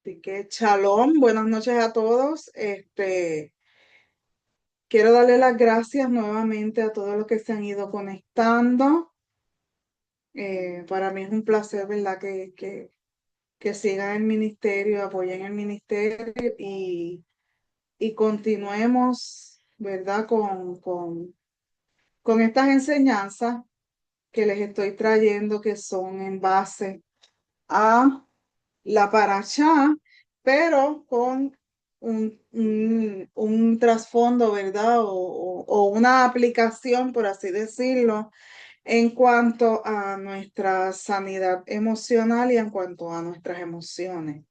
Así que shalom, buenas noches a todos. Quiero darle las gracias nuevamente a todos los que se han ido conectando. Para mí es un placer, ¿verdad? Que sigan el ministerio, apoyen el ministerio y continuemos, ¿verdad? Con estas enseñanzas que les estoy trayendo, que son en base a la parashá, pero con un trasfondo, ¿verdad? O una aplicación, por así decirlo, en cuanto a nuestra sanidad emocional y en cuanto a nuestras emociones.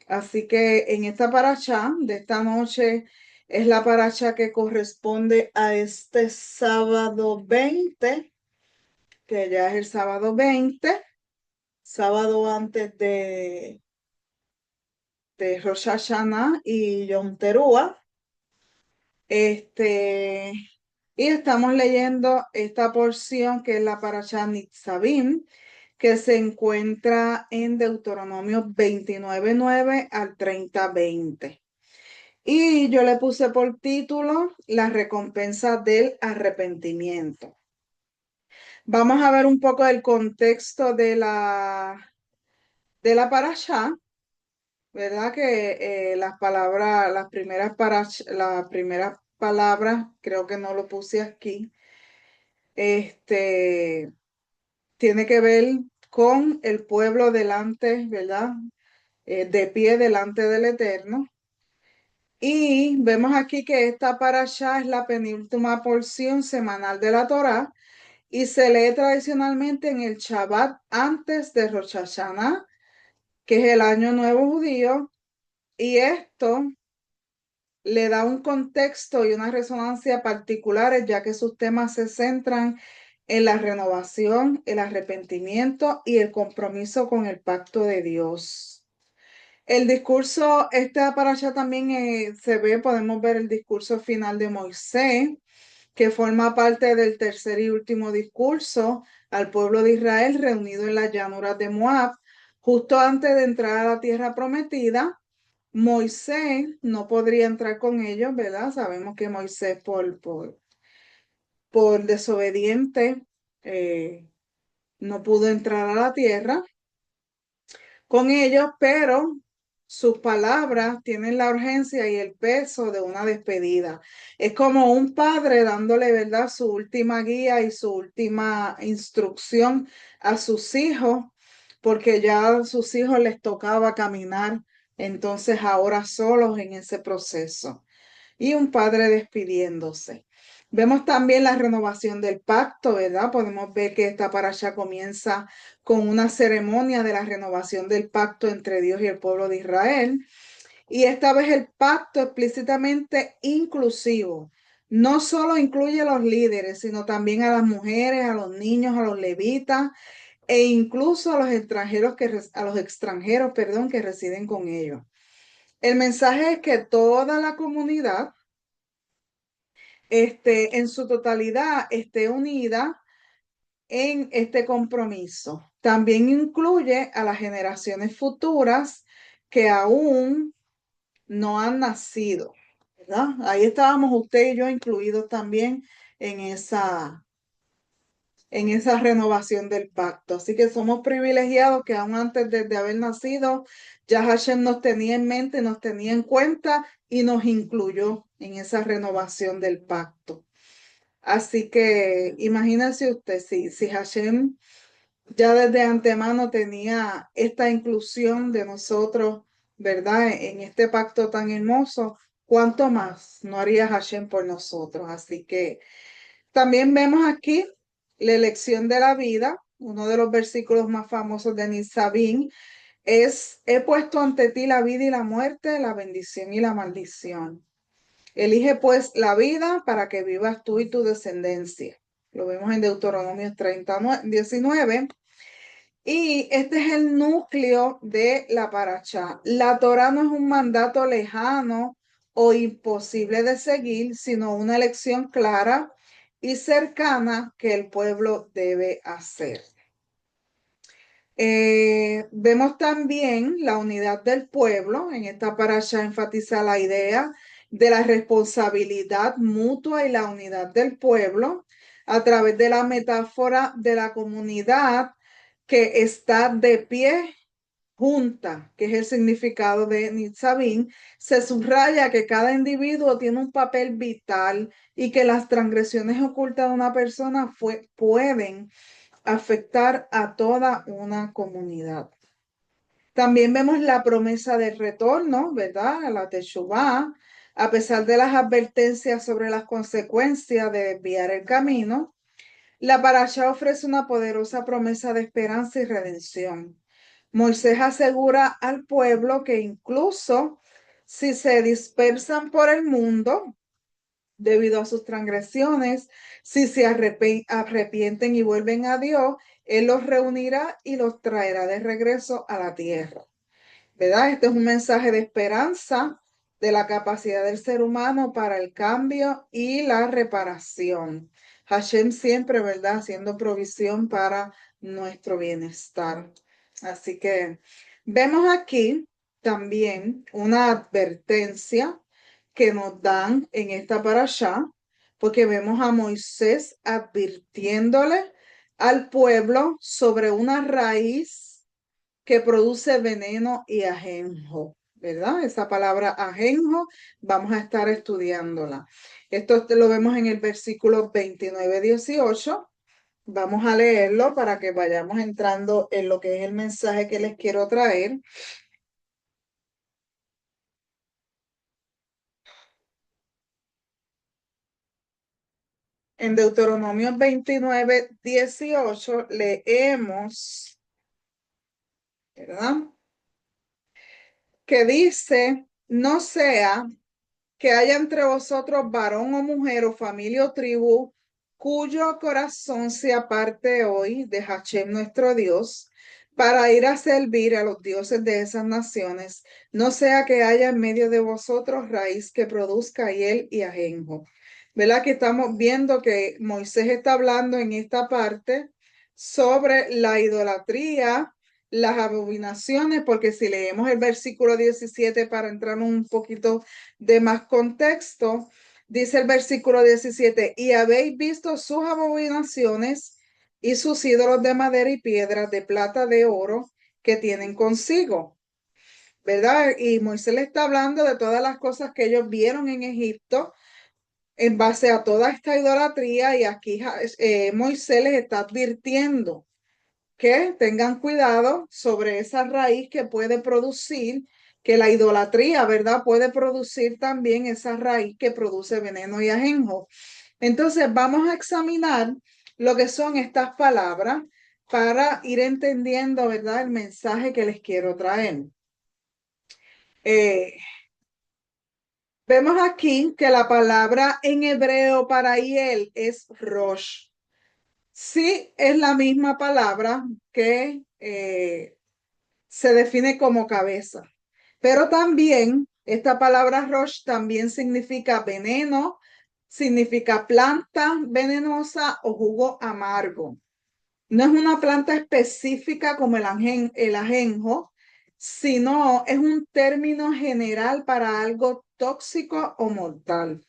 Así que en esta parashá de esta noche es la parashá que corresponde a este sábado 20, que ya es el sábado 20, sábado antes de Rosh Hashanah y Yom Teruah. Este, y estamos leyendo esta porción que es la Parashá Nitzavim, que se encuentra en Deuteronomio 29:9 al 30:20. Y yo le puse por título La recompensa del arrepentimiento. Vamos a ver un poco el contexto de la parashá. ¿Verdad? Que las palabras, las primeras palabras, creo que no lo puse aquí, este, tiene que ver con el pueblo delante, ¿verdad? De pie delante del Eterno. Y vemos aquí que esta parashá es la penúltima porción semanal de la Torá y se lee tradicionalmente en el Shabbat antes de Rosh Hashanah, que es el Año Nuevo Judío. Y esto le da un contexto y una resonancia particulares, ya que sus temas se centran en la renovación, el arrepentimiento y el compromiso con el pacto de Dios. El discurso, esta parasha también podemos ver el discurso final de Moisés, que forma parte del tercer y último discurso al pueblo de Israel reunido en las llanuras de Moab, justo antes de entrar a la tierra prometida. Moisés no podría entrar con ellos, ¿verdad? Sabemos que Moisés por desobediente no pudo entrar a la tierra con ellos, pero sus palabras tienen la urgencia y el peso de una despedida. Es como un padre dándole, ¿verdad?, su última guía y su última instrucción a sus hijos, porque ya a sus hijos les tocaba caminar, entonces ahora solos en ese proceso. Y un padre despidiéndose. Vemos también la renovación del pacto, ¿verdad? Podemos ver que esta parasha comienza con una ceremonia de la renovación del pacto entre Dios y el pueblo de Israel. Y esta vez el pacto explícitamente inclusivo. No solo incluye a los líderes, sino también a las mujeres, a los niños, a los levitas e incluso a los extranjeros perdón, que residen con ellos. El mensaje es que toda la comunidad en su totalidad esté unida en este compromiso. También incluye a las generaciones futuras que aún no han nacido, ¿verdad? Ahí estábamos usted y yo incluidos también en esa renovación del pacto. Así que somos privilegiados que aún antes de haber nacido, ya Hashem nos tenía en mente, nos tenía en cuenta y nos incluyó en esa renovación del pacto. Así que imagínese usted, si Hashem ya desde antemano tenía esta inclusión de nosotros, ¿verdad? En este pacto tan hermoso, ¿cuánto más no haría Hashem por nosotros? Así que también vemos aquí la elección de la vida. Uno de los versículos más famosos de Nitzavim es: he puesto ante ti la vida y la muerte, la bendición y la maldición. Elige pues la vida para que vivas tú y tu descendencia. Lo vemos en Deuteronomio 19. Y este es el núcleo de la parashá. La Torá no es un mandato lejano o imposible de seguir, sino una elección clara y cercana que el pueblo debe hacer. Vemos también la unidad del pueblo. En esta parasha enfatiza la idea de la responsabilidad mutua y la unidad del pueblo a través de la metáfora de la comunidad que está de pie junta, que es el significado de Nitzavim. Se subraya que cada individuo tiene un papel vital y que las transgresiones ocultas de una persona pueden afectar a toda una comunidad. También vemos la promesa del retorno, ¿verdad? A la Teshuvá, a pesar de las advertencias sobre las consecuencias de desviar el camino. La parasha ofrece una poderosa promesa de esperanza y redención. Moisés asegura al pueblo que incluso si se dispersan por el mundo debido a sus transgresiones, si se arrepienten y vuelven a Dios, Él los reunirá y los traerá de regreso a la tierra. ¿Verdad? Este es un mensaje de esperanza de la capacidad del ser humano para el cambio y la reparación. Hashem siempre, ¿verdad? Haciendo provisión para nuestro bienestar. Así que vemos aquí también una advertencia que nos dan en esta parashá, porque vemos a Moisés advirtiéndole al pueblo sobre una raíz que produce veneno y ajenjo, ¿verdad? Esa palabra ajenjo vamos a estar estudiándola. Esto lo vemos en el versículo 29-18. Vamos a leerlo para que vayamos entrando en lo que es el mensaje que les quiero traer. En Deuteronomio 29-18 leemos, ¿verdad? Que dice, no sea que haya entre vosotros varón o mujer o familia o tribu cuyo corazón se aparte hoy de Hashem nuestro Dios para ir a servir a los dioses de esas naciones, no sea que haya en medio de vosotros raíz que produzca hiel y ajenjo. ¿Verdad? Que estamos viendo que Moisés está hablando en esta parte sobre la idolatría, las abominaciones, porque si leemos el versículo 17 para entrar un poquito de más contexto, dice el versículo 17, y habéis visto sus abominaciones y sus ídolos de madera y piedra, de plata, de oro, que tienen consigo, ¿verdad? Y Moisés le está hablando de todas las cosas que ellos vieron en Egipto en base a toda esta idolatría, y aquí Moisés les está advirtiendo que tengan cuidado sobre esa raíz que puede producir, que la idolatría, ¿verdad? Puede producir también esa raíz que produce veneno y ajenjo. Entonces vamos a examinar lo que son estas palabras para ir entendiendo, ¿verdad? El mensaje que les quiero traer. Eh, Vemos aquí que la palabra en hebreo para hiel es rosh. Sí, es la misma palabra que se define como cabeza. Pero también esta palabra rosh también significa veneno, significa planta venenosa o jugo amargo. No es una planta específica como el ajenjo, sino es un término general para algo tóxico o mortal.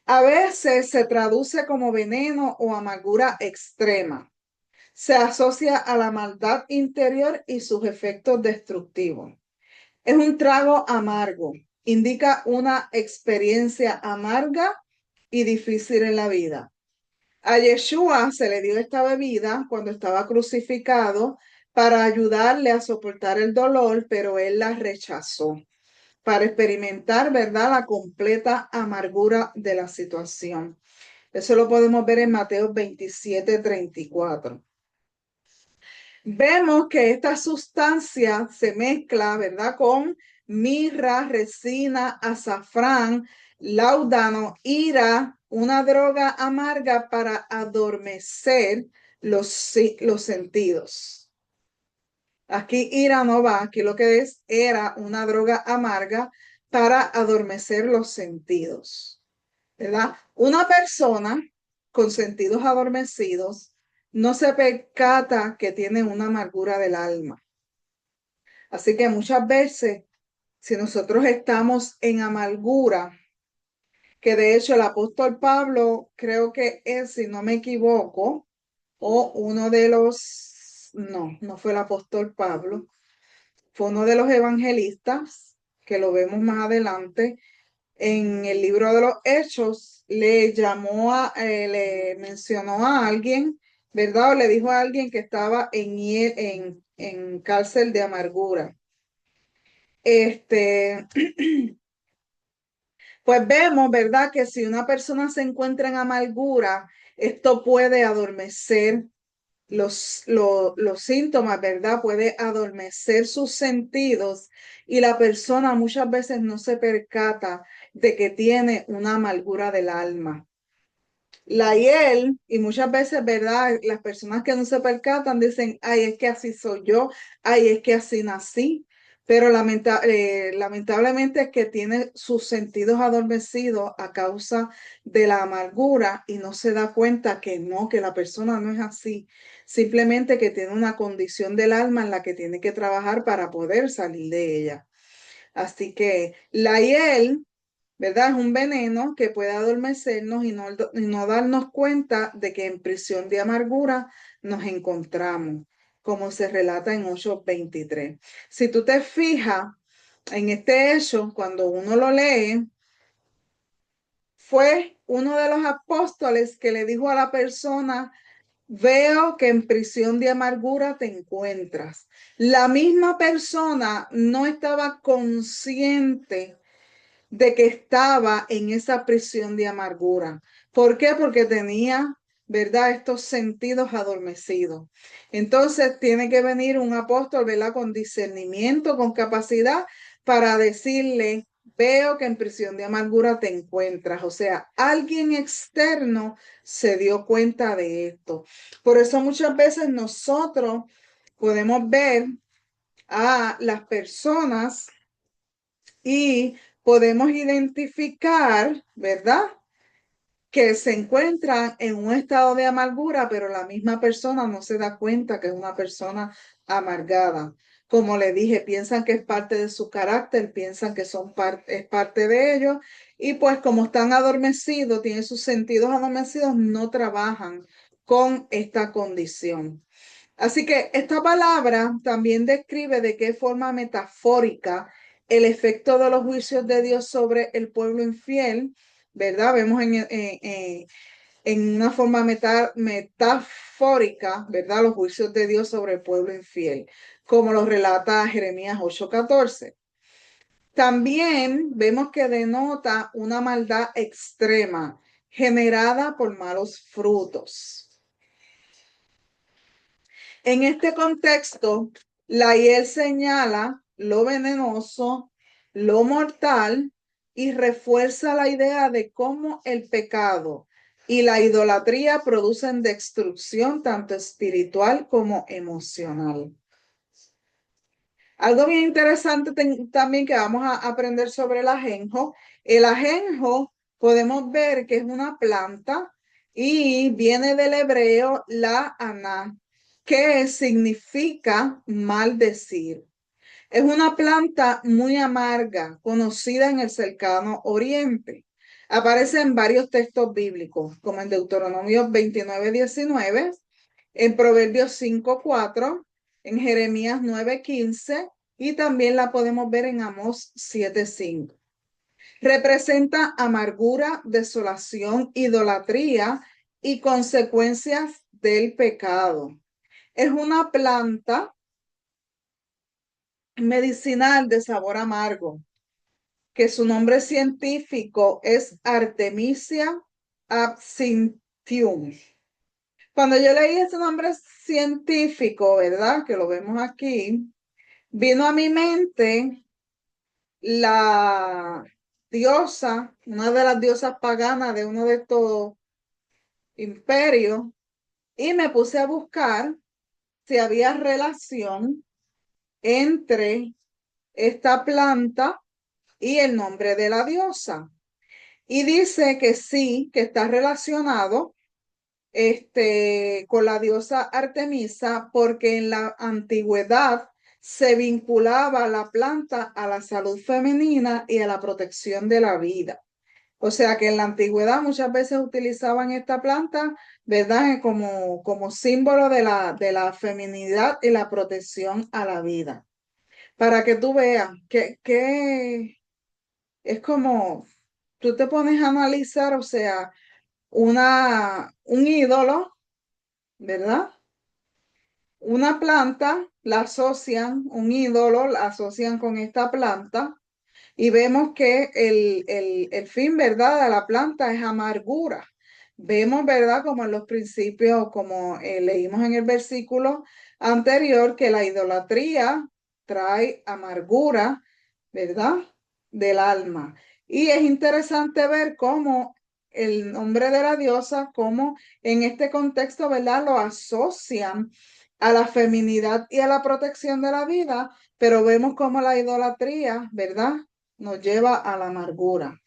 A veces se traduce como veneno o amargura extrema. Se asocia a la maldad interior y sus efectos destructivos. Es un trago amargo, indica una experiencia amarga y difícil en la vida. A Yeshua se le dio esta bebida cuando estaba crucificado para ayudarle a soportar el dolor, pero él la rechazó para experimentar, ¿verdad?, la completa amargura de la situación. Eso lo podemos ver en Mateo 27-34. Vemos que esta sustancia se mezcla, ¿verdad?, con mirra, resina, azafrán, laudano, ira, una droga amarga para adormecer los sentidos. Aquí ira no va, aquí lo que era una droga amarga para adormecer los sentidos, ¿verdad? Una persona con sentidos adormecidos no se percata que tiene una amargura del alma. Así que muchas veces, si nosotros estamos en amargura, que de hecho el apóstol Pablo, creo que es, si no me equivoco, o uno de los, no fue el apóstol Pablo, fue uno de los evangelistas, que lo vemos más adelante, en el libro de los Hechos, le mencionó a alguien, ¿verdad? O le dijo a alguien que estaba en cárcel de amargura. Este, pues vemos, ¿verdad? Que si una persona se encuentra en amargura, esto puede adormecer los síntomas, ¿verdad? Puede adormecer sus sentidos y la persona muchas veces no se percata de que tiene una amargura del alma. La hiel, y muchas veces, ¿verdad? Las personas que no se percatan dicen, ay, es que así soy yo, ay, es que así nací, pero lamentablemente es que tiene sus sentidos adormecidos a causa de la amargura y no se da cuenta que no, que la persona no es así, simplemente que tiene una condición del alma en la que tiene que trabajar para poder salir de ella. Así que la hiel, ¿verdad? Es un veneno que puede adormecernos y no darnos cuenta de que en prisión de amargura nos encontramos, como se relata en 8:23. Si tú te fijas en este hecho, cuando uno lo lee, fue uno de los apóstoles que le dijo a la persona, veo que en prisión de amargura te encuentras. La misma persona no estaba consciente de que estaba en esa prisión de amargura. ¿Por qué? Porque tenía, ¿verdad? Estos sentidos adormecidos. Entonces tiene que venir un apóstol, ¿verdad? Con discernimiento, con capacidad para decirle, veo que en prisión de amargura te encuentras. O sea, alguien externo se dio cuenta de esto. Por eso muchas veces nosotros podemos ver a las personas y podemos identificar, ¿verdad? Que se encuentran en un estado de amargura, pero la misma persona no se da cuenta que es una persona amargada. Como le dije, piensan que es parte de su carácter, piensan que es parte de ellos, y pues como están adormecidos, tienen sus sentidos adormecidos, no trabajan con esta condición. Así que esta palabra también describe de qué forma metafórica el efecto de los juicios de Dios sobre el pueblo infiel, ¿verdad? Vemos en una forma metafórica, ¿verdad? Los juicios de Dios sobre el pueblo infiel, como lo relata Jeremías 8:14. También vemos que denota una maldad extrema generada por malos frutos. En este contexto, la hiel señala lo venenoso, lo mortal y refuerza la idea de cómo el pecado y la idolatría producen destrucción tanto espiritual como emocional. Algo bien interesante también que vamos a aprender sobre el ajenjo. El ajenjo podemos ver que es una planta y viene del hebreo la aná, que significa maldecir. Es una planta muy amarga, conocida en el cercano Oriente. Aparece en varios textos bíblicos, como en Deuteronomio 29:19, en Proverbios 5:4, en Jeremías 9:15 y también la podemos ver en Amós 7:5. Representa amargura, desolación, idolatría y consecuencias del pecado. Es una planta medicinal de sabor amargo, que su nombre científico es Artemisia absinthium. Cuando yo leí ese nombre científico, ¿verdad? Que lo vemos aquí, vino a mi mente la diosa, una de las diosas paganas de uno de estos imperios, y me puse a buscar si había relación entre esta planta y el nombre de la diosa. Y dice que sí, que está relacionado con la diosa Artemisa, porque en la antigüedad se vinculaba la planta a la salud femenina y a la protección de la vida. O sea que en la antigüedad muchas veces utilizaban esta planta, ¿verdad? Como símbolo de la feminidad y la protección a la vida. Para que tú veas que es como tú te pones a analizar, o sea, un ídolo, ¿verdad? Una planta la asocian, un ídolo la asocian con esta planta y vemos que el fin, ¿verdad?, de la planta es amargura. Vemos, ¿verdad?, como en los principios, como leímos en el versículo anterior, que la idolatría trae amargura, ¿verdad?, del alma. Y es interesante ver cómo el nombre de la diosa, cómo en este contexto, ¿verdad?, lo asocian a la feminidad y a la protección de la vida, pero vemos cómo la idolatría, ¿verdad?, nos lleva a la amargura.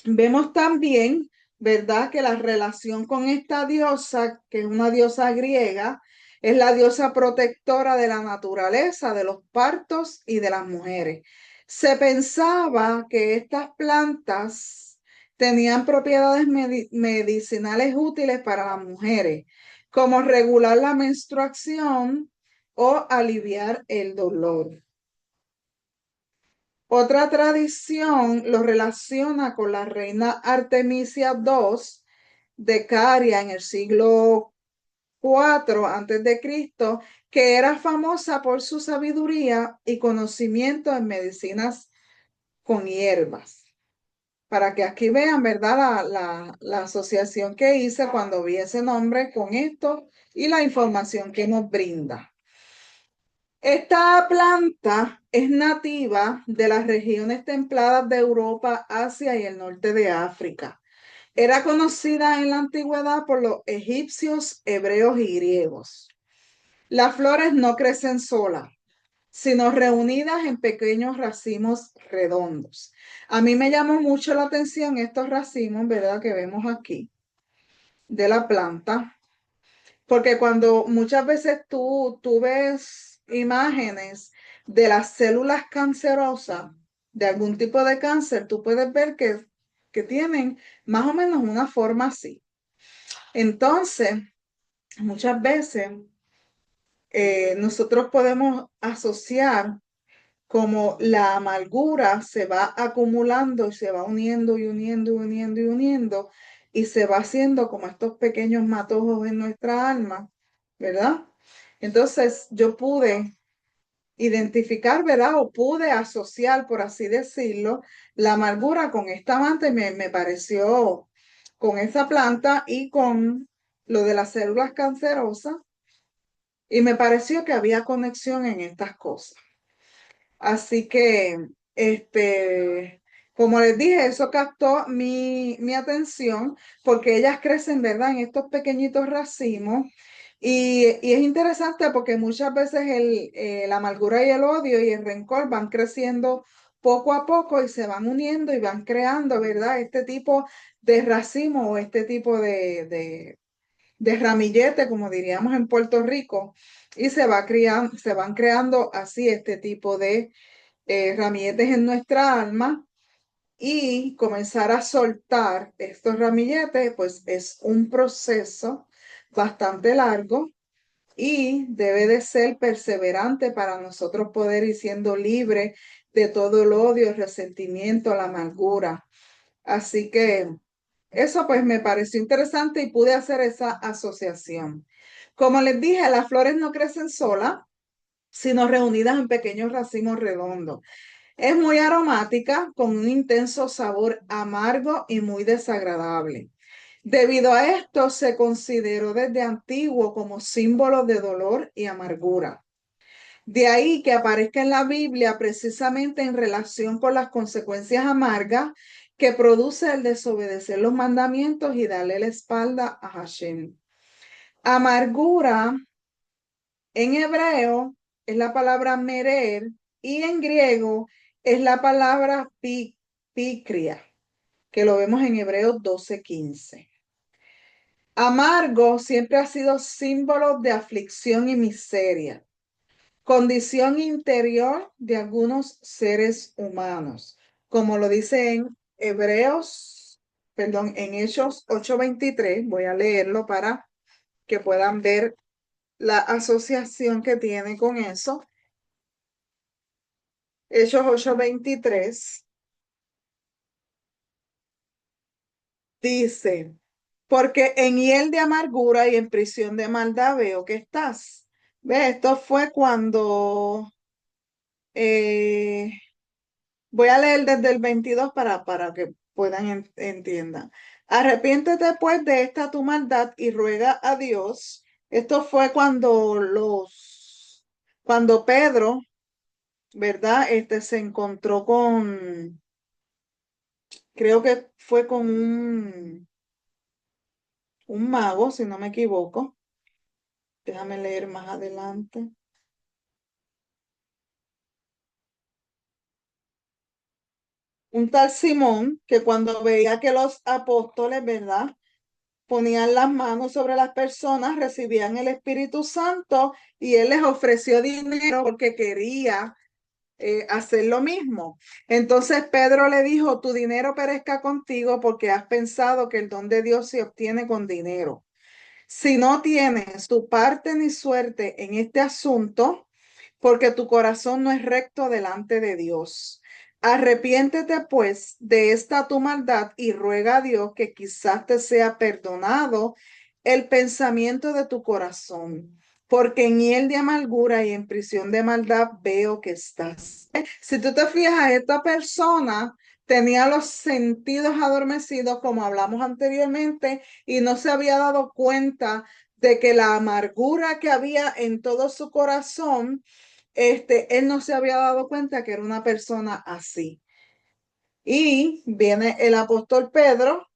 Vemos también, ¿verdad?, que la relación con esta diosa, que es una diosa griega, es la diosa protectora de la naturaleza, de los partos y de las mujeres. Se pensaba que estas plantas tenían propiedades medicinales útiles para las mujeres, como regular la menstruación o aliviar el dolor. Otra tradición lo relaciona con la reina Artemisia II de Caria en el siglo IV antes de Cristo, que era famosa por su sabiduría y conocimiento en medicinas con hierbas. Para que aquí vean, ¿verdad? La asociación que hice cuando vi ese nombre con esto y la información que nos brinda. Esta planta es nativa de las regiones templadas de Europa, Asia y el norte de África. Era conocida en la antigüedad por los egipcios, hebreos y griegos. Las flores no crecen solas, sino reunidas en pequeños racimos redondos. A mí me llamó mucho la atención estos racimos, ¿verdad?, que vemos aquí de la planta. Porque cuando muchas veces tú ves imágenes de las células cancerosas de algún tipo de cáncer, tú puedes ver que tienen más o menos una forma así. Entonces, muchas veces nosotros podemos asociar como la amargura se va acumulando y se va uniendo y uniendo y uniendo y uniendo y se va haciendo como estos pequeños matojos en nuestra alma, ¿verdad? Entonces yo pude identificar, ¿verdad? O pude asociar, por así decirlo, la amargura con esta manta y me pareció con esa planta y con lo de las células cancerosas y me pareció que había conexión en estas cosas. Así que, como les dije, eso captó mi atención porque ellas crecen, ¿verdad?, en estos pequeñitos racimos. Y es interesante porque muchas veces la amargura y el odio y el rencor van creciendo poco a poco y se van uniendo y van creando, ¿verdad?, este tipo de racimo o este tipo de ramillete, como diríamos en Puerto Rico, y se van creando así este tipo de ramilletes en nuestra alma y comenzar a soltar estos ramilletes, pues es un proceso bastante largo y debe de ser perseverante para nosotros poder ir siendo libres de todo el odio, el resentimiento, la amargura. Así que eso pues me pareció interesante y pude hacer esa asociación. Como les dije, las flores no crecen solas, sino reunidas en pequeños racimos redondos. Es muy aromática, con un intenso sabor amargo y muy desagradable. Debido a esto, se consideró desde antiguo como símbolo de dolor y amargura. De ahí que aparezca en la Biblia precisamente en relación con las consecuencias amargas que produce el desobedecer los mandamientos y darle la espalda a Hashem. Amargura en hebreo es la palabra merer y en griego es la palabra picria, que lo vemos en Hebreos 12:15. Amargo siempre ha sido símbolo de aflicción y miseria, condición interior de algunos seres humanos, como lo dice en en Hechos 8:23. Voy a leerlo para que puedan ver la asociación que tiene con eso. Hechos 8:23 dice, porque en hiel de amargura y en prisión de maldad veo que estás. Ve, esto fue cuando, eh, voy a leer desde el 22 para que puedan entiendan. Arrepiéntete pues de esta tu maldad y ruega a Dios. Esto fue cuando Pedro, ¿verdad? Se encontró creo que fue con un mago, si no me equivoco. Déjame leer más adelante. Un tal Simón que cuando veía que los apóstoles, ¿verdad? Ponían las manos sobre las personas, recibían el Espíritu Santo y él les ofreció dinero porque quería hacer lo mismo. Entonces Pedro le dijo, tu dinero perezca contigo porque has pensado que el don de Dios se obtiene con dinero. Si no tienes tu parte ni suerte en este asunto, porque tu corazón no es recto delante de Dios. Arrepiéntete pues de esta tu maldad y ruega a Dios que quizás te sea perdonado el pensamiento de tu corazón, porque en hiel de amargura y en prisión de maldad veo que estás. Si tú te fijas, esta persona tenía los sentidos adormecidos, como hablamos anteriormente, y no se había dado cuenta de que la amargura que había en todo su corazón, él no se había dado cuenta que era una persona así. Y viene el apóstol Pedro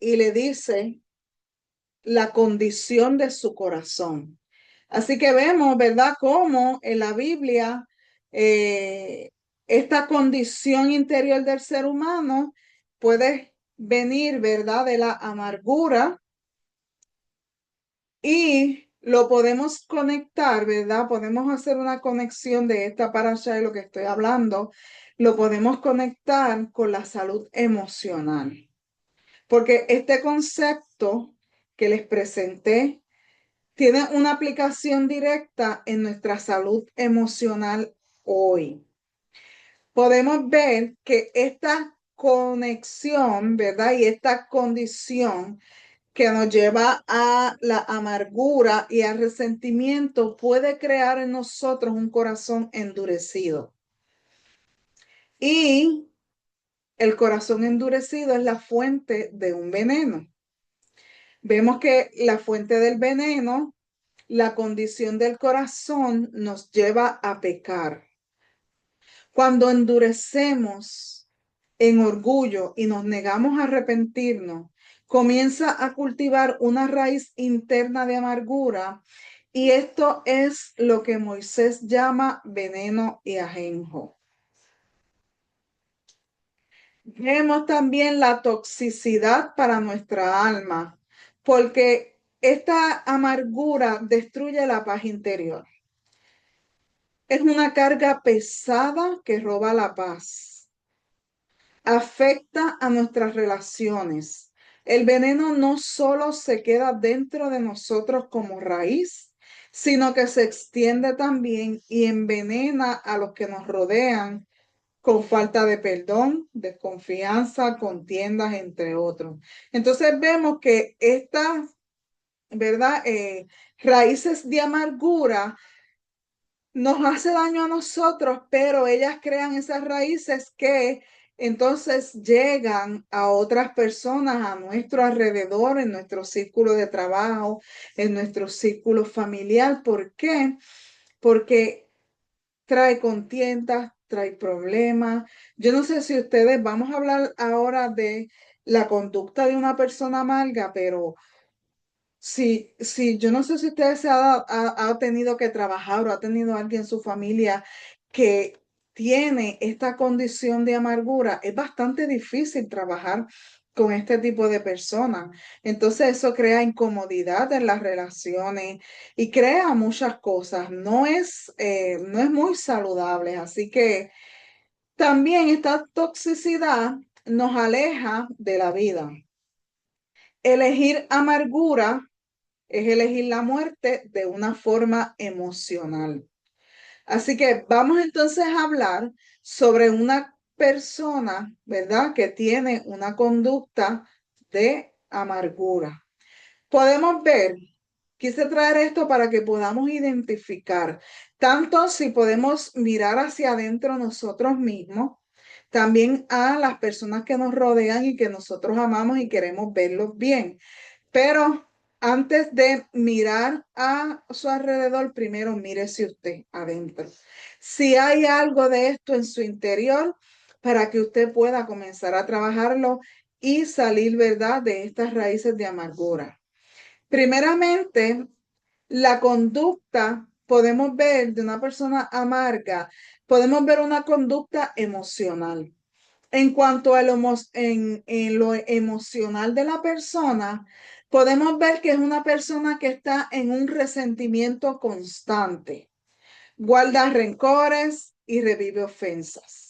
y le dice la condición de su corazón. Así que vemos, ¿verdad?, cómo en la Biblia eh, esta condición interior del ser humano puede venir, ¿verdad?, de la amargura, y lo podemos conectar, ¿verdad? Podemos hacer una conexión de esta parasha de lo que estoy hablando, lo podemos conectar con la salud emocional, porque este concepto que les presenté tiene una aplicación directa en nuestra salud emocional hoy. Podemos ver que esta conexión, ¿verdad? Y esta condición que nos lleva a la amargura y al resentimiento puede crear en nosotros un corazón endurecido. Y el corazón endurecido es la fuente de un veneno. Vemos que la fuente del veneno, la condición del corazón, nos lleva a pecar. Cuando endurecemos en orgullo y nos negamos a arrepentirnos, comienza a cultivar una raíz interna de amargura, y esto es lo que Moisés llama veneno y ajenjo. Vemos también la toxicidad para nuestra alma, porque esta amargura destruye la paz interior. Es una carga pesada que roba la paz. Afecta a nuestras relaciones. El veneno no solo se queda dentro de nosotros como raíz, sino que se extiende también y envenena a los que nos rodean con falta de perdón, desconfianza, contiendas, entre otros. Entonces vemos que estas, ¿verdad? Raíces de amargura nos hace daño a nosotros, pero ellas crean esas raíces que entonces llegan a otras personas a nuestro alrededor, en nuestro círculo de trabajo, en nuestro círculo familiar. ¿Por qué? Porque trae contiendas, trae problemas. Yo no sé si ustedes, vamos a hablar ahora de la conducta de una persona amarga, pero sí, yo no sé si usted ha tenido que trabajar o ha tenido alguien en su familia que tiene esta condición de amargura. Es bastante difícil trabajar con este tipo de personas. Entonces eso crea incomodidad en las relaciones y crea muchas cosas. No es muy saludable. Así que también esta toxicidad nos aleja de la vida. Elegir amargura es elegir la muerte de una forma emocional. Así que vamos entonces a hablar sobre una persona, ¿verdad? Que tiene una conducta de amargura. Podemos ver, quise traer esto para que podamos identificar, tanto si podemos mirar hacia adentro nosotros mismos, también a las personas que nos rodean y que nosotros amamos y queremos verlos bien. Pero antes de mirar a su alrededor, primero mírese usted adentro. Si hay algo de esto en su interior, para que usted pueda comenzar a trabajarlo y salir, ¿verdad?, de estas raíces de amargura. Primeramente, la conducta, podemos ver de una persona amarga, podemos ver una conducta emocional. En cuanto a en lo emocional de la persona, podemos ver que es una persona que está en un resentimiento constante, guarda rencores y revive ofensas.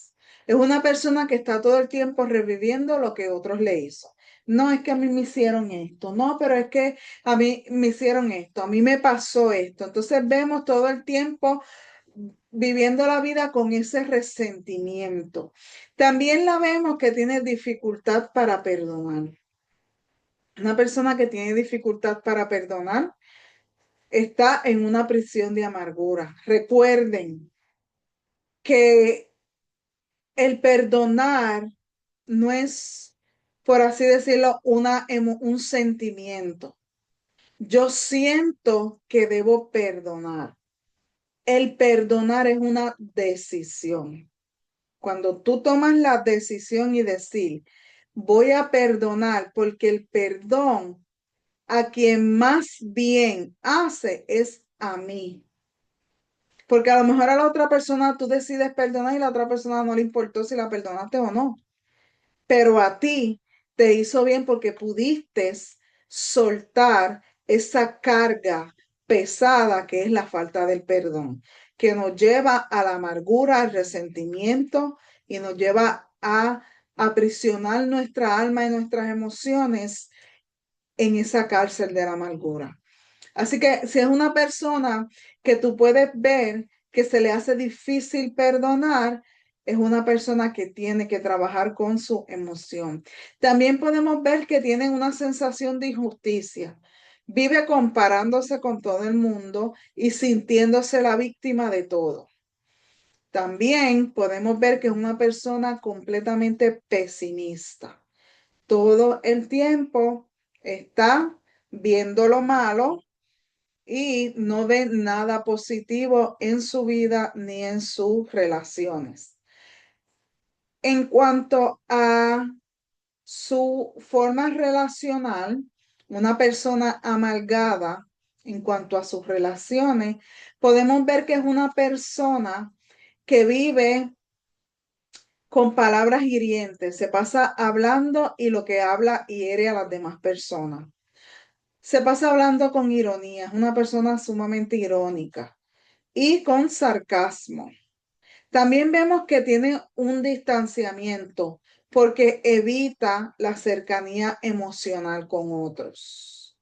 Es una persona que está todo el tiempo reviviendo lo que otros le hizo. No es que a mí me hicieron esto, no, pero es que a mí me hicieron esto, a mí me pasó esto. Entonces vemos todo el tiempo viviendo la vida con ese resentimiento. También la vemos que tiene dificultad para perdonar. Una persona que tiene dificultad para perdonar está en una prisión de amargura. Recuerden que el perdonar no es, por así decirlo, un sentimiento. Yo siento que debo perdonar. El perdonar es una decisión. Cuando tú tomas la decisión y decir, voy a perdonar, porque el perdón a quien más bien hace es a mí. Porque a lo mejor a la otra persona tú decides perdonar y la otra persona no le importó si la perdonaste o no. Pero a ti te hizo bien porque pudiste soltar esa carga pesada que es la falta del perdón, que nos lleva a la amargura, al resentimiento y nos lleva a aprisionar nuestra alma y nuestras emociones en esa cárcel de la amargura. Así que si es una persona que tú puedes ver que se le hace difícil perdonar, es una persona que tiene que trabajar con su emoción. También podemos ver que tienen una sensación de injusticia. Vive comparándose con todo el mundo y sintiéndose la víctima de todo. También podemos ver que es una persona completamente pesimista. Todo el tiempo está viendo lo malo y no ve nada positivo en su vida ni en sus relaciones. En cuanto a su forma relacional, una persona amargada en cuanto a sus relaciones, podemos ver que es una persona que vive con palabras hirientes, se pasa hablando y lo que habla hiere a las demás personas. Se pasa hablando con ironía, es una persona sumamente irónica y con sarcasmo. También vemos que tiene un distanciamiento porque evita la cercanía emocional con otros.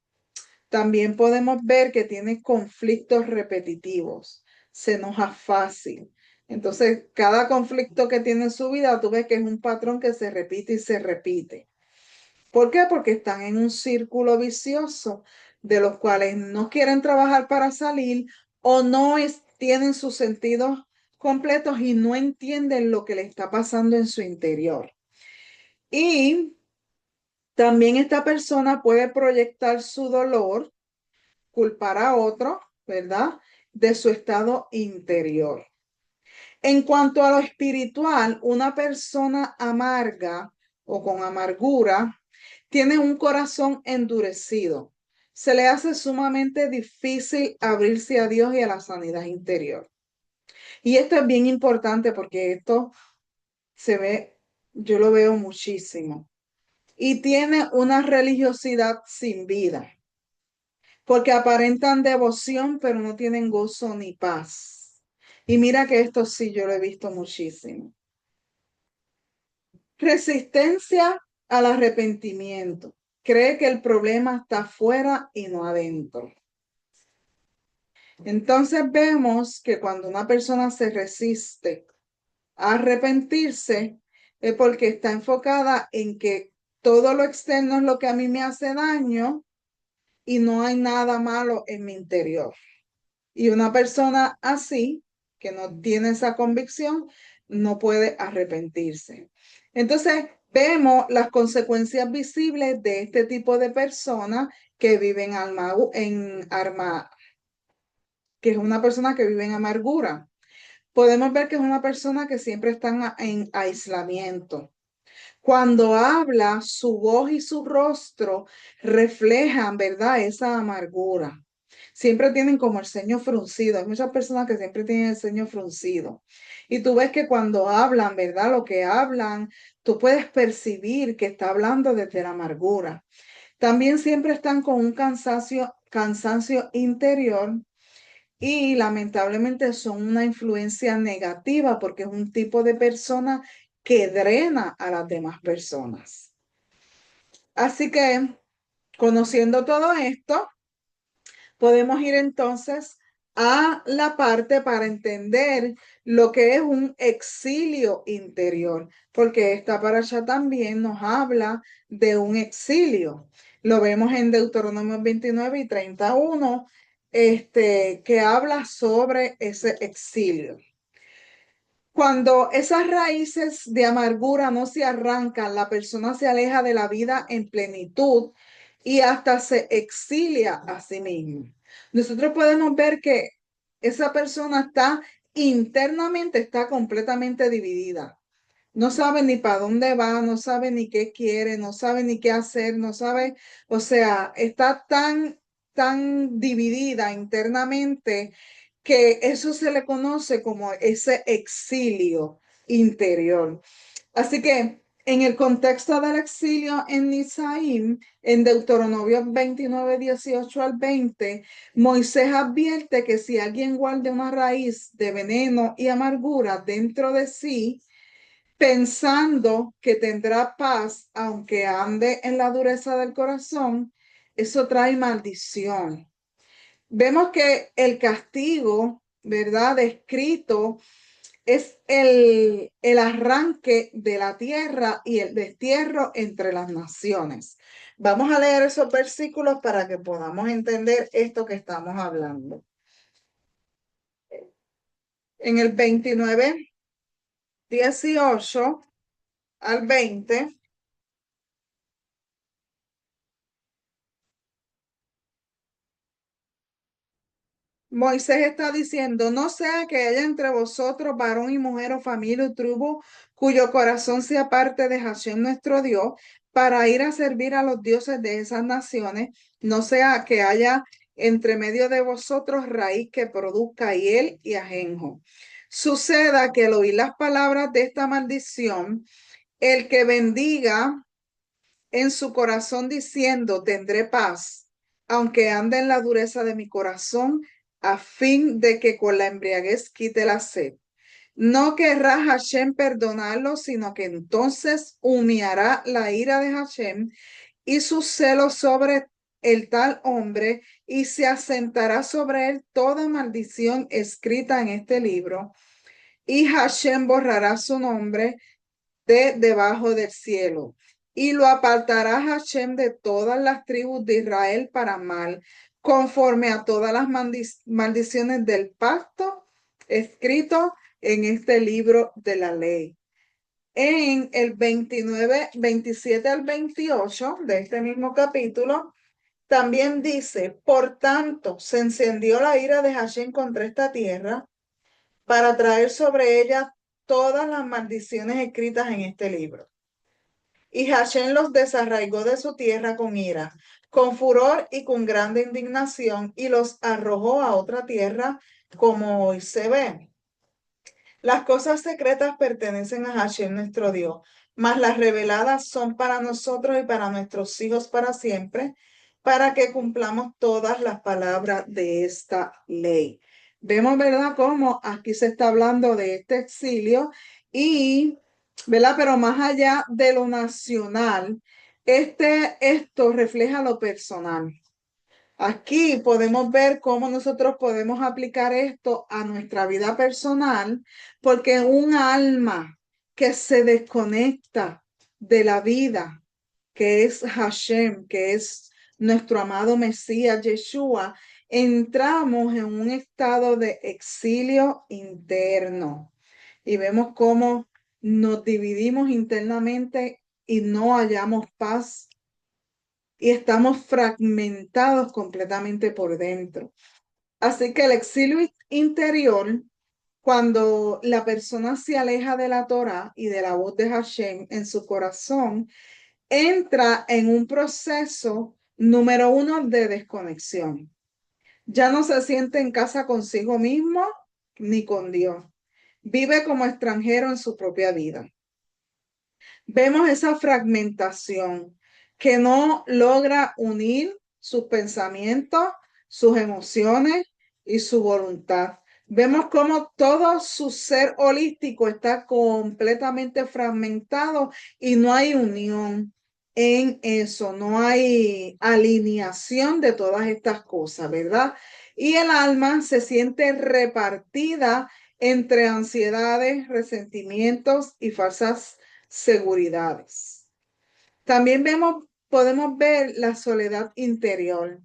También podemos ver que tiene conflictos repetitivos, se enoja fácil. Entonces, cada conflicto que tiene en su vida, tú ves que es un patrón que se repite y se repite. ¿Por qué? Porque están en un círculo vicioso de los cuales no quieren trabajar para salir o tienen sus sentidos completos y no entienden lo que le está pasando en su interior. Y también esta persona puede proyectar su dolor, culpar a otro, ¿verdad? De su estado interior. En cuanto a lo espiritual, una persona amarga o con amargura tiene un corazón endurecido. Se le hace sumamente difícil abrirse a Dios y a la sanidad interior. Y esto es bien importante porque esto se ve, yo lo veo muchísimo. y tiene una religiosidad sin vida, porque aparentan devoción, pero no tienen gozo ni paz. Y mira que esto sí yo lo he visto muchísimo. Resistencia al arrepentimiento. Cree que el problema está afuera y no adentro. Entonces vemos que cuando una persona se resiste a arrepentirse, es porque está enfocada en que todo lo externo es lo que a mí me hace daño y no hay nada malo en mi interior. Y una persona así, que no tiene esa convicción, no puede arrepentirse. Entonces, vemos las consecuencias visibles de este tipo de personas que viven que es una persona que vive en amargura. Podemos ver que es una persona que siempre está en aislamiento. Cuando habla, su voz y su rostro reflejan, ¿verdad? Esa amargura. Siempre tienen como el ceño fruncido. Hay muchas personas que siempre tienen el ceño fruncido. Y tú ves que cuando hablan, ¿verdad? Lo que hablan, tú puedes percibir que está hablando desde la amargura. También siempre están con un cansancio interior y lamentablemente son una influencia negativa porque es un tipo de persona que drena a las demás personas. Así que, conociendo todo esto, podemos ir entonces a la parte para entender lo que es un exilio interior, porque esta paracha también nos habla de un exilio. Lo vemos en Deuteronomio 29 y 31, que habla sobre ese exilio. Cuando esas raíces de amargura no se arrancan, la persona se aleja de la vida en plenitud y hasta se exilia a sí mismo. Nosotros podemos ver que esa persona está completamente dividida. No sabe ni para dónde va, no sabe ni qué quiere, no sabe ni qué hacer, no sabe, o sea, está tan dividida internamente que eso se le conoce como ese exilio interior. Así que en el contexto del exilio en Nisaim, en Deuteronomio 29, 18 al 20, Moisés advierte que si alguien guarda una raíz de veneno y amargura dentro de sí, pensando que tendrá paz, aunque ande en la dureza del corazón, eso trae maldición. Vemos que el castigo, ¿verdad? Descrito es el arranque de la tierra y el destierro entre las naciones. Vamos a leer esos versículos para que podamos entender esto que estamos hablando. En el 29, 18 al 20. Moisés está diciendo, no sea que haya entre vosotros varón y mujer o familia o tribu cuyo corazón se aparte de Hashem nuestro Dios para ir a servir a los dioses de esas naciones, no sea que haya entre medio de vosotros raíz que produzca hiel y ajenjo. Suceda que al oír las palabras de esta maldición, el que bendiga en su corazón diciendo, tendré paz, aunque ande en la dureza de mi corazón, a fin de que con la embriaguez quite la sed. No querrá Hashem perdonarlo, sino que entonces humillará la ira de Hashem y su celo sobre el tal hombre, y se asentará sobre él toda maldición escrita en este libro, y Hashem borrará su nombre de debajo del cielo. Y lo apartará Hashem de todas las tribus de Israel para mal, conforme a todas las maldiciones del pacto escrito en este libro de la ley. En el 29, 27 al 28 de este mismo capítulo, también dice, por tanto, se encendió la ira de Hashem contra esta tierra para traer sobre ella todas las maldiciones escritas en este libro. Y Hashem los desarraigó de su tierra con ira, con furor y con grande indignación, y los arrojó a otra tierra, como hoy se ve. Las cosas secretas pertenecen a Hashem nuestro Dios, mas las reveladas son para nosotros y para nuestros hijos para siempre, para que cumplamos todas las palabras de esta ley. Vemos, ¿verdad?, cómo aquí se está hablando de este exilio y, ¿verdad? Pero más allá de lo nacional, esto refleja lo personal. Aquí podemos ver cómo nosotros podemos aplicar esto a nuestra vida personal, porque un alma que se desconecta de la vida, que es Hashem, que es nuestro amado Mesías Yeshua, entramos en un estado de exilio interno y vemos cómo nos dividimos internamente y no hallamos paz y estamos fragmentados completamente por dentro. Así que el exilio interior, cuando la persona se aleja de la Torah y de la voz de Hashem en su corazón, entra en un proceso número uno de desconexión. Ya no se siente en casa consigo mismo ni con Dios. Vive como extranjero en su propia vida. Vemos esa fragmentación que no logra unir sus pensamientos, sus emociones y su voluntad. Vemos cómo todo su ser holístico está completamente fragmentado y no hay unión en eso, no hay alineación de todas estas cosas, ¿verdad? Y el alma se siente repartida entre ansiedades, resentimientos y falsas seguridades. También podemos ver la soledad interior.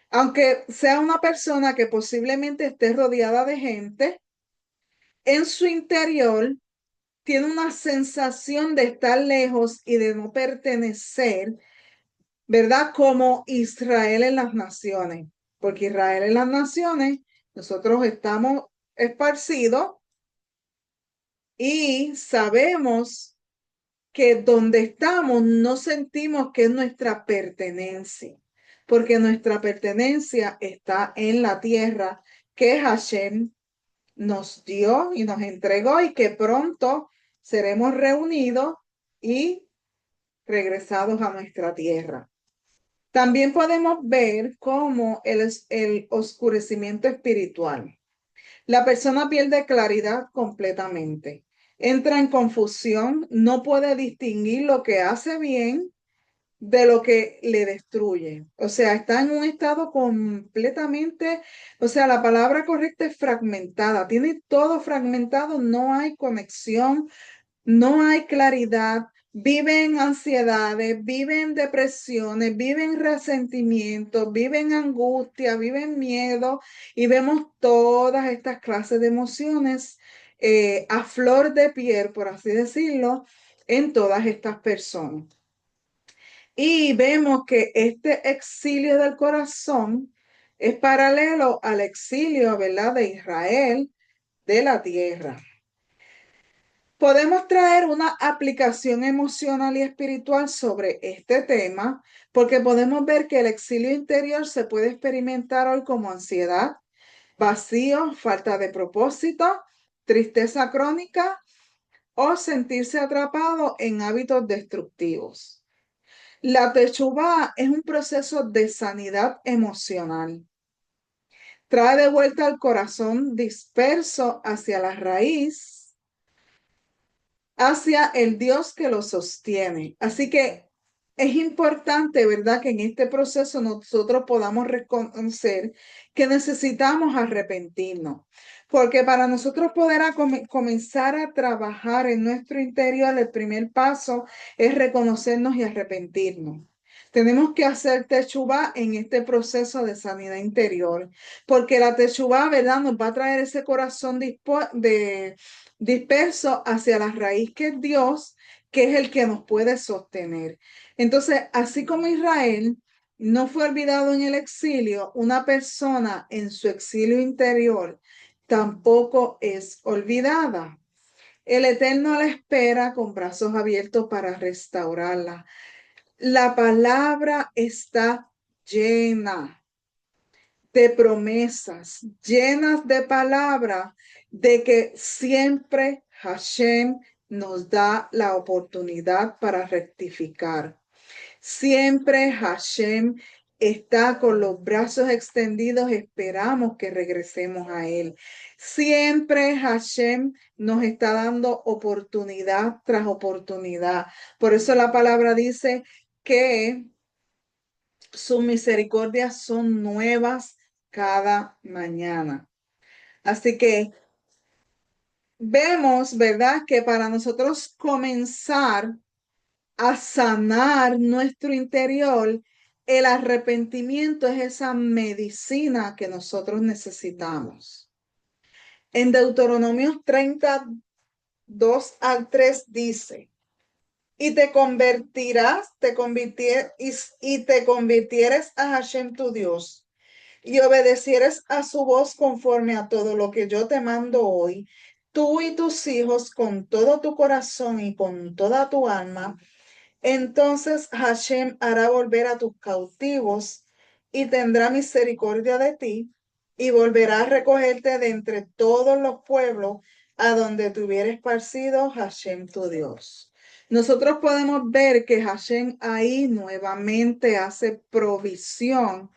Aunque sea una persona que posiblemente esté rodeada de gente, en su interior tiene una sensación de estar lejos y de no pertenecer, ¿verdad? Como Israel en las naciones, porque Israel en las naciones, nosotros estamos esparcidos y sabemos que donde estamos no sentimos que es nuestra pertenencia, porque nuestra pertenencia está en la tierra que Hashem nos dio y nos entregó y que pronto seremos reunidos y regresados a nuestra tierra. También podemos ver cómo el oscurecimiento espiritual. La persona pierde claridad completamente, entra en confusión, no puede distinguir lo que hace bien de lo que le destruye. O sea, está en un estado completamente, o sea, la palabra correcta es fragmentada, tiene todo fragmentado, no hay conexión, no hay claridad, viven ansiedades, viven depresiones, viven resentimientos, viven angustia, viven miedo y vemos todas estas clases de emociones a flor de piel, por así decirlo, en todas estas personas. Y vemos que este exilio del corazón es paralelo al exilio, ¿verdad?, de Israel de la tierra. Podemos traer una aplicación emocional y espiritual sobre este tema, porque podemos ver que el exilio interior se puede experimentar hoy como ansiedad, vacío, falta de propósito, tristeza crónica o sentirse atrapado en hábitos destructivos. La techuvá es un proceso de sanidad emocional. Trae de vuelta al corazón disperso hacia la raíz, hacia el Dios que lo sostiene. Así que es importante, ¿verdad?, que en este proceso nosotros podamos reconocer que necesitamos arrepentirnos, porque para nosotros poder comenzar a trabajar en nuestro interior, el primer paso es reconocernos y arrepentirnos. Tenemos que hacer techubá en este proceso de sanidad interior, porque la techubá, ¿verdad?, nos va a traer ese corazón disperso hacia la raíz que es Dios, que es el que nos puede sostener. Entonces, así como Israel no fue olvidado en el exilio, una persona en su exilio interior tampoco es olvidada. El Eterno la espera con brazos abiertos para restaurarla. La palabra está llena de promesas, llenas de palabra de que siempre Hashem nos da la oportunidad para rectificar. Siempre Hashem está con los brazos extendidos, esperamos que regresemos a Él. Siempre Hashem nos está dando oportunidad tras oportunidad. Por eso la palabra dice que sus misericordias son nuevas cada mañana. Así que vemos, ¿verdad? Que para nosotros comenzar a sanar nuestro interior, el arrepentimiento es esa medicina que nosotros necesitamos. En Deuteronomio 32 al 3 dice, y te convertirás, y te convirtieres a Hashem tu Dios, y obedecieres a su voz conforme a todo lo que yo te mando hoy, tú y tus hijos con todo tu corazón y con toda tu alma, entonces Hashem hará volver a tus cautivos y tendrá misericordia de ti y volverá a recogerte de entre todos los pueblos a donde te hubiera esparcido Hashem tu Dios. Nosotros podemos ver que Hashem ahí nuevamente hace provisión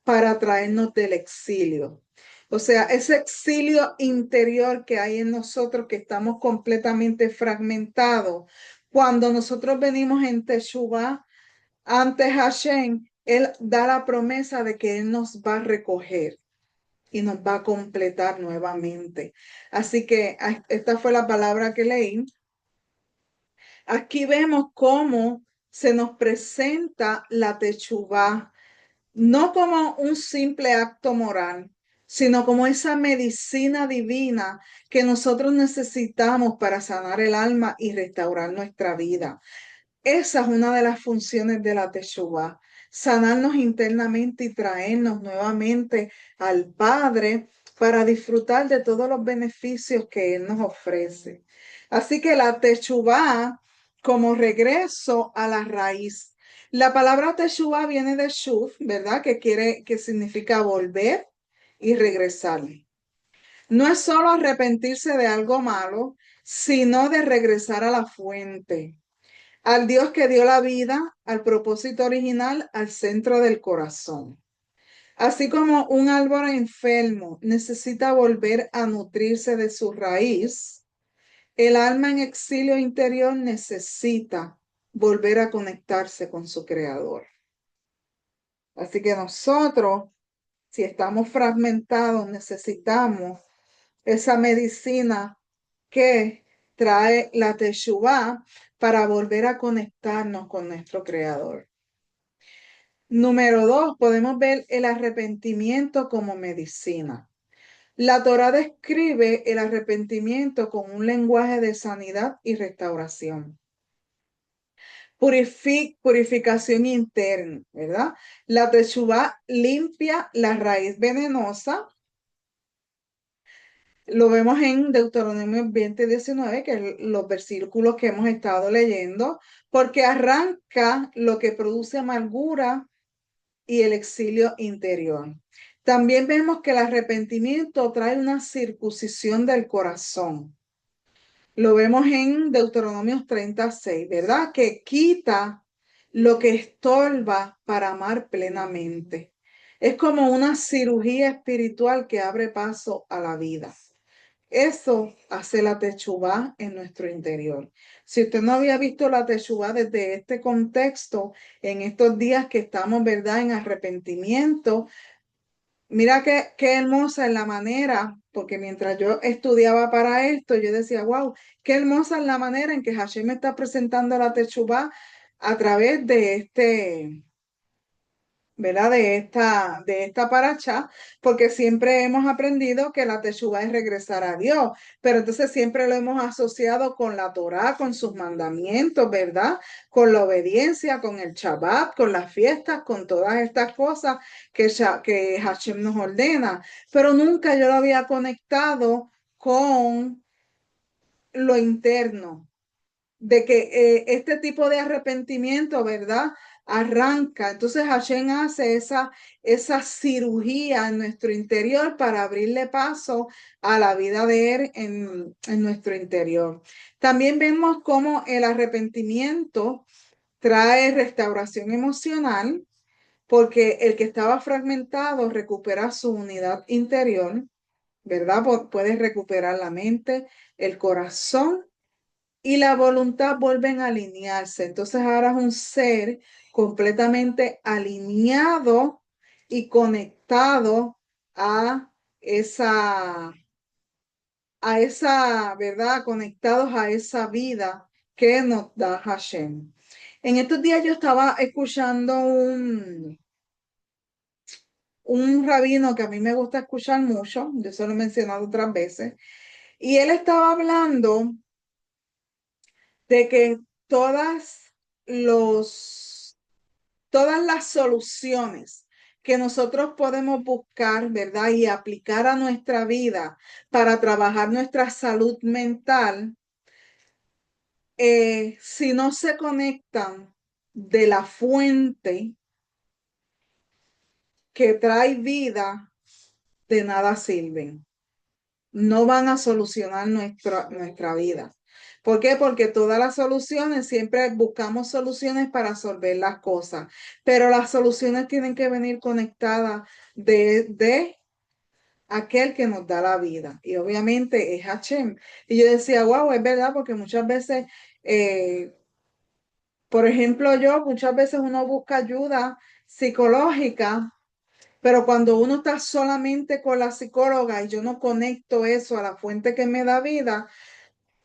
para traernos del exilio. O sea, ese exilio interior que hay en nosotros, que estamos completamente fragmentados. Cuando nosotros venimos en Teshuvah ante Hashem, Él da la promesa de que Él nos va a recoger y nos va a completar nuevamente. Así que esta fue la palabra que leí. Aquí vemos cómo se nos presenta la Teshuvah no como un simple acto moral, sino como esa medicina divina que nosotros necesitamos para sanar el alma y restaurar nuestra vida. Esa es una de las funciones de la Teshuvah, sanarnos internamente y traernos nuevamente al Padre para disfrutar de todos los beneficios que Él nos ofrece. Así que la Teshuvah como regreso a la raíz. La palabra Teshuvah viene de Shuv, ¿verdad? Que significa volver y regresar. No es solo arrepentirse de algo malo, sino de regresar a la fuente, al Dios que dio la vida, al propósito original, al centro del corazón. Así como un árbol enfermo necesita volver a nutrirse de su raíz, el alma en exilio interior necesita volver a conectarse con su creador. Así que nosotros, si estamos fragmentados, necesitamos esa medicina que trae la Teshuvah para volver a conectarnos con nuestro creador. Número 2, podemos ver el arrepentimiento como medicina. La Torá describe el arrepentimiento con un lenguaje de sanidad y restauración. Purificación interna, ¿verdad? La Teshuvah limpia la raíz venenosa. Lo vemos en Deuteronomio 20:19, que es los versículos que hemos estado leyendo, porque arranca lo que produce amargura y el exilio interior. También vemos que el arrepentimiento trae una circuncisión del corazón. Lo vemos en Deuteronomio 36, ¿verdad? Que quita lo que estorba para amar plenamente. Es como una cirugía espiritual que abre paso a la vida. Eso hace la Teshuvah en nuestro interior. Si usted no había visto la Teshuvah desde este contexto, en estos días que estamos, ¿verdad?, en arrepentimiento, mira qué hermosa es la manera, porque mientras yo estudiaba para esto, yo decía, wow, qué hermosa es la manera en que Hashem me está presentando la Teshuvah a través de ¿verdad? De esta paracha, porque siempre hemos aprendido que la Teshuvah es regresar a Dios, pero entonces siempre lo hemos asociado con la Torá, con sus mandamientos, ¿verdad? Con la obediencia, con el Shabbat, con las fiestas, con todas estas cosas que Hashem nos ordena, pero nunca yo lo había conectado con lo interno de que este tipo de arrepentimiento, ¿verdad? arranca. Entonces Hashem hace esa cirugía en nuestro interior para abrirle paso a la vida de Él en nuestro interior. También vemos cómo el arrepentimiento trae restauración emocional, porque el que estaba fragmentado recupera su unidad interior, ¿verdad? Puedes recuperar la mente, el corazón y la voluntad vuelven a alinearse. Entonces ahora es un ser completamente alineado y conectado a esa, ¿verdad? Conectados a esa vida que nos da Hashem. En estos días yo estaba escuchando un rabino que a mí me gusta escuchar mucho, yo se lo he mencionado otras veces, y él estaba hablando de que todas las soluciones que nosotros podemos buscar, ¿verdad? Y aplicar a nuestra vida para trabajar nuestra salud mental, si no se conectan de la fuente que trae vida, de nada sirven. No van a solucionar nuestra vida. ¿Por qué? Porque todas las soluciones, siempre buscamos soluciones para resolver las cosas, pero las soluciones tienen que venir conectadas de aquel que nos da la vida. Y obviamente es Hashem. Y yo decía, wow, es verdad, porque muchas veces, eh, por ejemplo, muchas veces uno busca ayuda psicológica, pero cuando uno está solamente con la psicóloga y yo no conecto eso a la fuente que me da vida,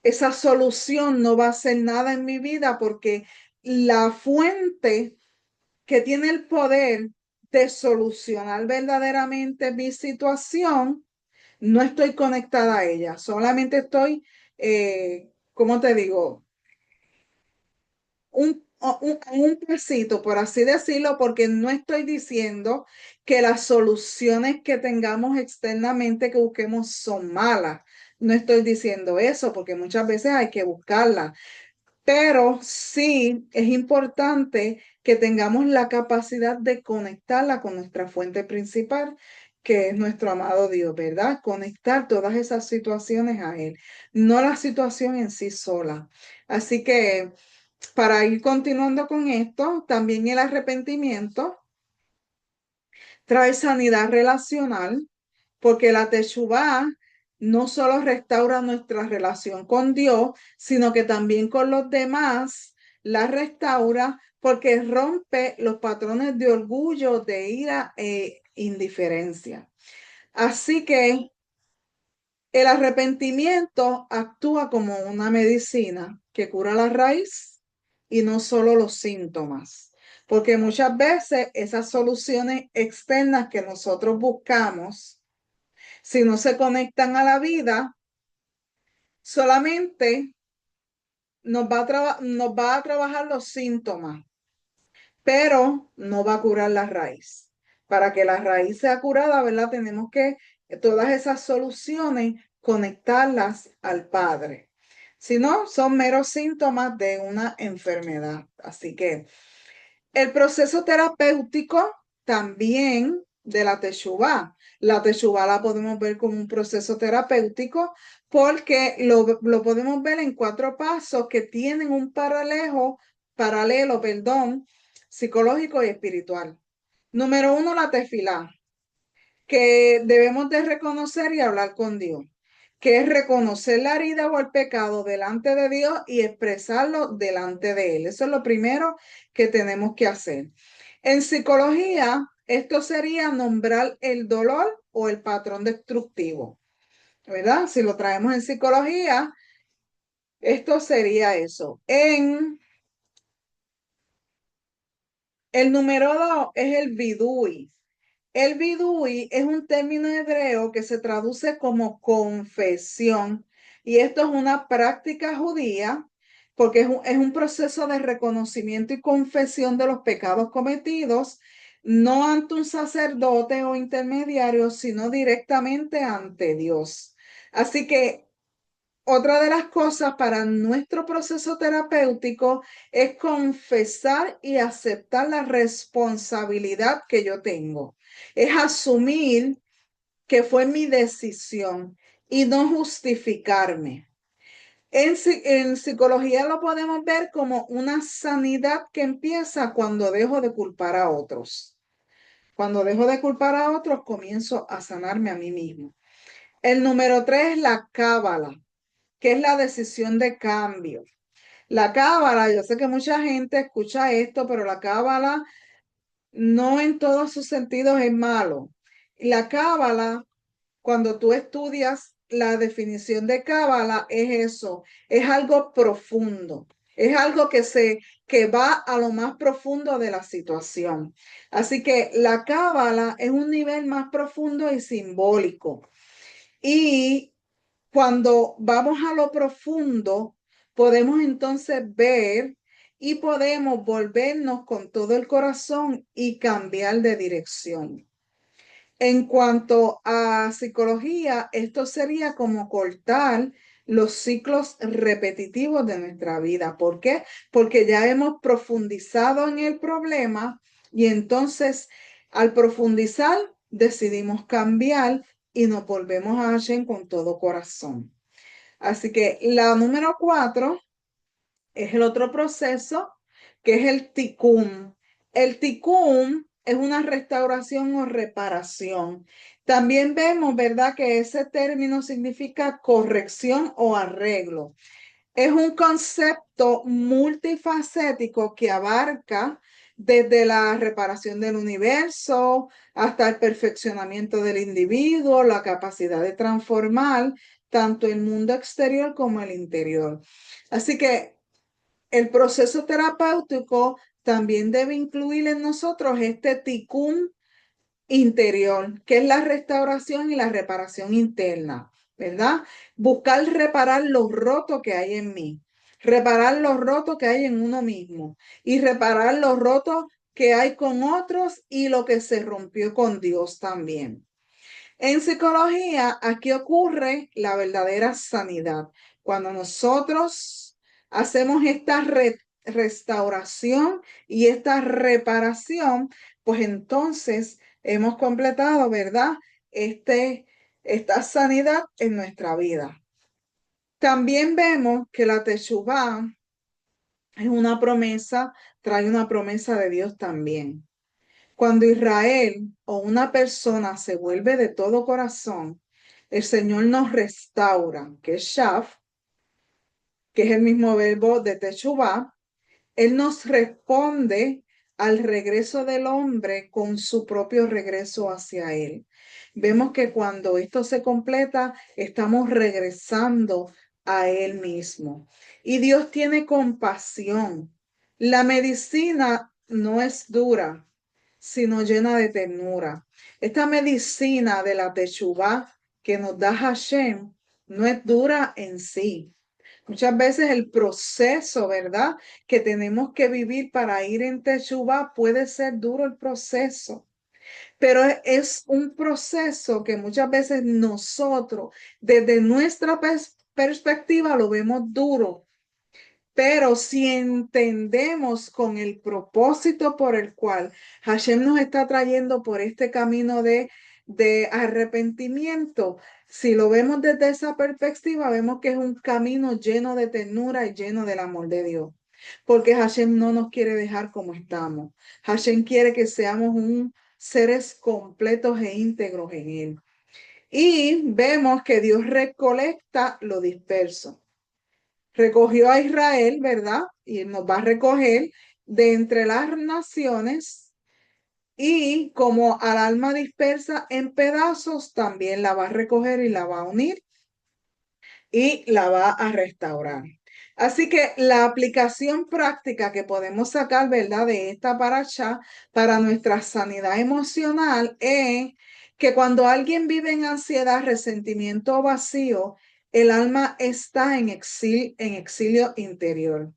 esa solución no va a hacer nada en mi vida, porque la fuente que tiene el poder de solucionar verdaderamente mi situación, no estoy conectada a ella, solamente estoy, ¿cómo te digo? Un pasito, por así decirlo, porque no estoy diciendo que las soluciones que tengamos externamente que busquemos son malas. No estoy diciendo eso, porque muchas veces hay que buscarlas. Pero sí es importante que tengamos la capacidad de conectarla con nuestra fuente principal, que es nuestro amado Dios, ¿verdad? Conectar todas esas situaciones a Él, no la situación en sí sola. Así que para ir continuando con esto, también el arrepentimiento trae sanidad relacional, porque la Teshuvá no solo restaura nuestra relación con Dios, sino que también con los demás la restaura, porque rompe los patrones de orgullo, de ira e indiferencia. Así que el arrepentimiento actúa como una medicina que cura la raíz y no solo los síntomas, porque muchas veces esas soluciones externas que nosotros buscamos, si no se conectan a la vida, solamente nos va a trabajar los síntomas, pero no va a curar la raíz. Para que la raíz sea curada, ¿verdad? Tenemos que todas esas soluciones conectarlas al Padre. Si no, son meros síntomas de una enfermedad. Así que el proceso terapéutico también de la Teshuvá. La Teshuvá la podemos ver como un proceso terapéutico porque lo podemos ver en 4 pasos que tienen un paralelo, psicológico y espiritual. Número 1, la tefilá, que debemos de reconocer y hablar con Dios, que es reconocer la herida o el pecado delante de Dios y expresarlo delante de Él. Eso es lo primero que tenemos que hacer. En psicología, esto sería nombrar el dolor o el patrón destructivo, ¿verdad? Si lo traemos en psicología, esto sería eso. El número 2 es el vidui. El vidui es un término hebreo que se traduce como confesión, y esto es una práctica judía porque es un proceso de reconocimiento y confesión de los pecados cometidos, no ante un sacerdote o intermediario, sino directamente ante Dios. Así que otra de las cosas para nuestro proceso terapéutico es confesar y aceptar la responsabilidad que yo tengo. Es asumir que fue mi decisión y no justificarme. En psicología lo podemos ver como una sanidad que empieza cuando dejo de culpar a otros. Cuando dejo de culpar a otros, comienzo a sanarme a mí mismo. El número 3 es la cábala, que es la decisión de cambio. La cábala, yo sé que mucha gente escucha esto, pero la cábala no en todos sus sentidos es malo. La cábala, cuando tú estudias la definición de cábala, es eso, es algo profundo, es algo que va a lo más profundo de la situación. Así que la cábala es un nivel más profundo y simbólico. Y cuando vamos a lo profundo, podemos entonces ver y podemos volvernos con todo el corazón y cambiar de dirección. En cuanto a psicología, esto sería como cortar los ciclos repetitivos de nuestra vida. ¿Por qué? Porque ya hemos profundizado en el problema y entonces al profundizar decidimos cambiar y nos volvemos a Hashem con todo corazón. Así que la número 4 es el otro proceso, que es el tikkun. El tikkun es una restauración o reparación. También vemos, ¿verdad?, que ese término significa corrección o arreglo. Es un concepto multifacético que abarca desde la reparación del universo hasta el perfeccionamiento del individuo, la capacidad de transformar tanto el mundo exterior como el interior. Así que el proceso terapéutico también debe incluir en nosotros este tikkun interior, que es la restauración y la reparación interna, ¿verdad? Buscar reparar los rotos que hay en mí, reparar los rotos que hay en uno mismo y reparar los rotos que hay con otros y lo que se rompió con Dios también. En psicología, aquí ocurre la verdadera sanidad. Cuando nosotros hacemos esta restauración y esta reparación, pues entonces hemos completado, ¿verdad? Esta sanidad en nuestra vida. También vemos que la Teshuvá es una promesa, trae una promesa de Dios también. Cuando Israel o una persona se vuelve de todo corazón, el Señor nos restaura, que es Shaf, que es el mismo verbo de Teshuvah. Él nos responde al regreso del hombre con su propio regreso hacia Él. Vemos que cuando esto se completa, estamos regresando a Él mismo. Y Dios tiene compasión. La medicina no es dura, sino llena de ternura. Esta medicina de la Teshuvah que nos da Hashem no es dura en sí. Muchas veces el proceso, ¿verdad?, que tenemos que vivir para ir en Teshuvah puede ser duro el proceso, pero es un proceso que muchas veces nosotros, desde nuestra perspectiva, lo vemos duro. Pero si entendemos con el propósito por el cual Hashem nos está trayendo por este camino de arrepentimiento, si lo vemos desde esa perspectiva, vemos que es un camino lleno de ternura y lleno del amor de Dios. Porque Hashem no nos quiere dejar como estamos. Hashem quiere que seamos seres completos e íntegros en Él. Y vemos que Dios recolecta lo disperso. Recogió a Israel, ¿verdad? Y nos va a recoger de entre las naciones y como al alma dispersa en pedazos, también la va a recoger y la va a unir y la va a restaurar. Así que la aplicación práctica que podemos sacar, ¿verdad?, de esta parasha para nuestra sanidad emocional es que cuando alguien vive en ansiedad, resentimiento o vacío, el alma está en exilio interior.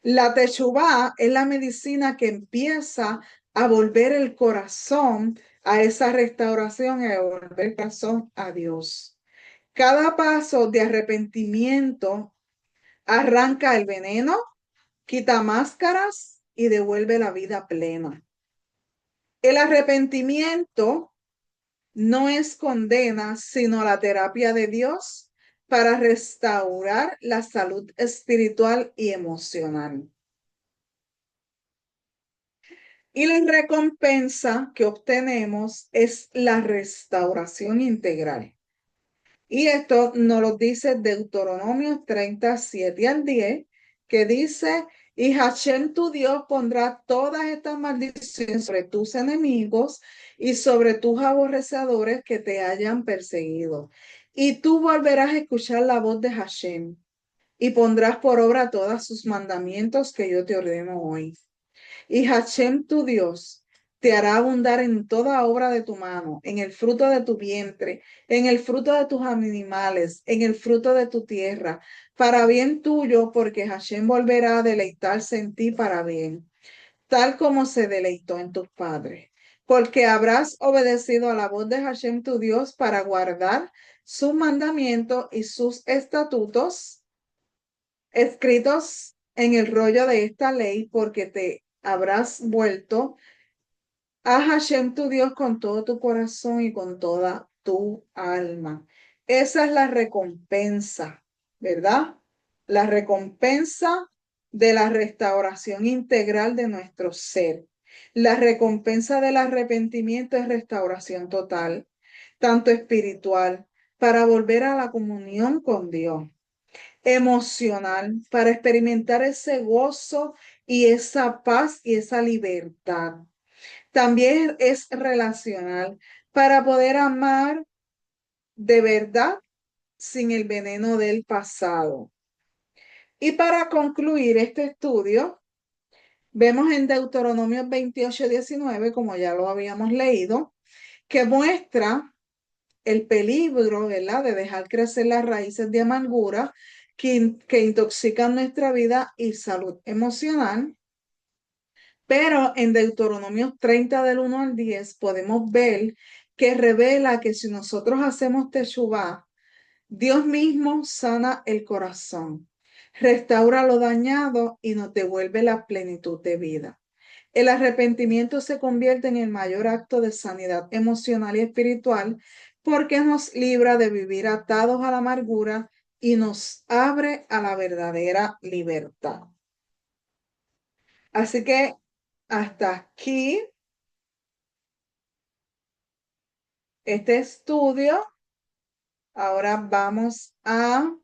La Teshuvá es la medicina que empieza a volver el corazón a esa restauración y a volver el corazón a Dios. Cada paso de arrepentimiento arranca el veneno, quita máscaras y devuelve la vida plena. El arrepentimiento no es condena, sino la terapia de Dios para restaurar la salud espiritual y emocional. Y la recompensa que obtenemos es la restauración integral. Y esto nos lo dice Deuteronomio 37 al 10, que dice, y Hashem tu Dios pondrá todas estas maldiciones sobre tus enemigos y sobre tus aborrecedores que te hayan perseguido. Y tú volverás a escuchar la voz de Hashem y pondrás por obra todos sus mandamientos que yo te ordeno hoy. Y Hashem tu Dios te hará abundar en toda obra de tu mano, en el fruto de tu vientre, en el fruto de tus animales, en el fruto de tu tierra, para bien tuyo, porque Hashem volverá a deleitarse en ti para bien, tal como se deleitó en tus padres. Porque habrás obedecido a la voz de Hashem tu Dios para guardar sus mandamientos y sus estatutos escritos en el rollo de esta ley, porque te habrás vuelto a Hashem tu Dios con todo tu corazón y con toda tu alma. Esa es la recompensa, ¿verdad? La recompensa de la restauración integral de nuestro ser. La recompensa del arrepentimiento es restauración total, tanto espiritual, para volver a la comunión con Dios, emocional, para experimentar ese gozo y esa paz y esa libertad. También es relacional para poder amar de verdad sin el veneno del pasado. Y para concluir este estudio, vemos en Deuteronomio 28:19, como ya lo habíamos leído, que muestra el peligro, ¿verdad?, de dejar crecer las raíces de amargura que intoxican nuestra vida y salud emocional. Pero en Deuteronomio 30 del 1 al 10 podemos ver que revela que si nosotros hacemos teshuvá, Dios mismo sana el corazón, restaura lo dañado y nos devuelve la plenitud de vida. El arrepentimiento se convierte en el mayor acto de sanidad emocional y espiritual porque nos libra de vivir atados a la amargura y nos abre a la verdadera libertad. Así que hasta aquí este estudio. Ahora vamos a